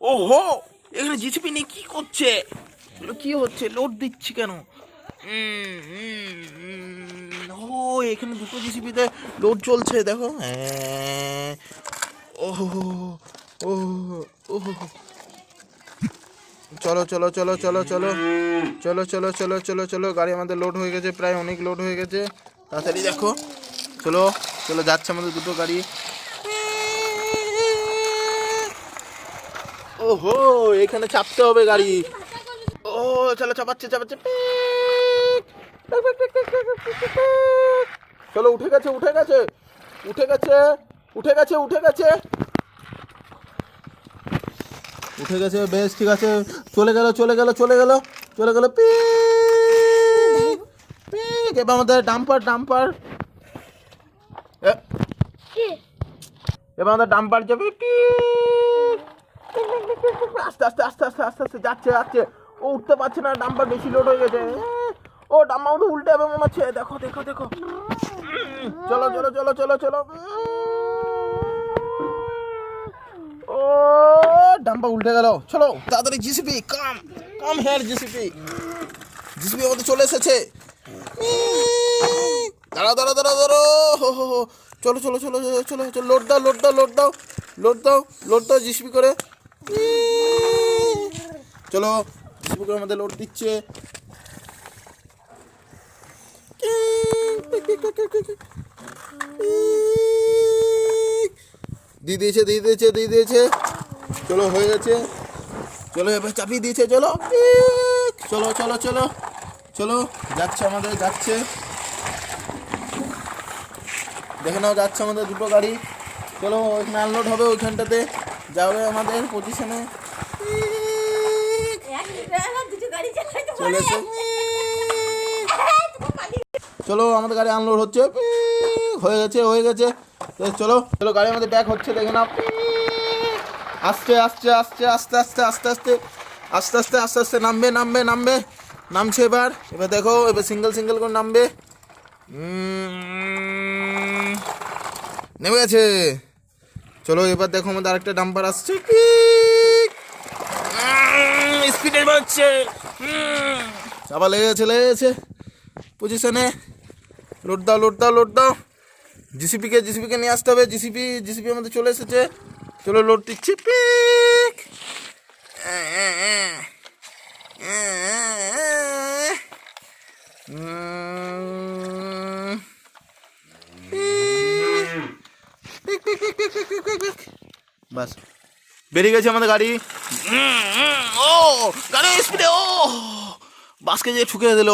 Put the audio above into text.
ওহো, এখানে জিসিপি নিয়ে কি করছে? কি হচ্ছে? লোড দিচ্ছি কেন? ও, এখানে দুটো জিসিপিতে লোড চলছে, দেখো। হ্যাঁ, ওহো, ও, ওহো, চলো চলো চলো চলো চলো চলো চলো চলো চলো চলো, গাড়ি আমাদের লোড হয়ে গেছে, প্রায় অনেক লোড হয়ে গেছে। তাড়াতাড়ি দেখো, চলো চলো, যাচ্ছে আমাদের দুটো গাড়ি। ওহো, এখানে চাপতে হবে গাড়ি। ও, চলো, চাপাচ্ছে চাপাচ্ছে। চলো, উঠে গেছে উঠে গেছে উঠে গেছে উঠে গেছে উঠে গেছে উঠে গেছে, বেশ, ঠিক আছে। চলে গেল চলে গেল চলে গেল চলে গেল। পিক পিক, এবার আমাদের ডাম্পার ডাম্পার এবার আমাদের ডাম্পার যাবে। আস্তে আস্তে আস্তে আস্তে আস্তে আস্তে যাচ্ছে যাচ্ছে। ও উঠতে পারছে না, ডাম্পার বেশি লোড হয়ে গেছে। ও, ডাম্পার তো উল্টে যাবে মনে হচ্ছে। দেখো দেখো দেখো, চলো চলো চলো চলো চলো। ও, ডাম্পার উল্টে গেল। চলো তাড়াতাড়ি, GCP come come here, GCP GCP আমাদের চলে এসেছে। দাঁড়াও দাঁড়াও দাঁড়াও দাঁড়াও, চলো চলো চলো চলো চলো চলো, লোড দাও লোড দাও লোড দাও লোড দাও লোড দাও, জিসিপি করে। চলো, জিসিপি করে আমাদের লোড দিচ্ছে। দিয়ে দিয়েছে দিয়ে দিয়েছে দিয়ে দিয়েছে। চলো, হয়ে গেছে। চলো, এবার চাপিয়ে দিয়েছে। চলো চলো চলো চলো চলো, যাচ্ছে আমাদের, যাচ্ছে। দেখে নাও, যাচ্ছে আমাদের দুটো গাড়ি। চলো, ওইখানে আনলোড হবে, ওইখানটাতে যাবে আমাদের পজিশনে। চলেছে, চলো, আমাদের গাড়ি আনলোড হচ্ছে। হয়ে গেছে হয়ে গেছে। চলো চলো, গাড়ি আমাদের ব্যাক হচ্ছে, দেখে নাও। আস্তে আস্তে আস্তে আস্তে আস্তে আস্তে আস্তে আস্তে আস্তে আস্তে আস্তে নামবে নামবে নামবে, নামছে। এবার এবার দেখো, এবার সিঙ্গেল সিঙ্গেল করে নামবে। নেমে গেছে। চলো, এবার দেখো, আমাদের আরেকটা ডাম্পার আসছে। স্পিডে বাড়ছে, আবার লেগে গেছে লেগে গেছে পজিশনে। লোড দাও লোড দাও লোড দাও। জিসিপিকে নিয়ে আসতে হবে। জিসিপি আমাদের চলে এসেছে। চলো, লোড দিচ্ছি। পিক, বাস, বেরিয়ে গেছে আমাদের গাড়ি। ও, গাড়ি স্পিডে, ও, বাসকে যে ঠুকে দিল।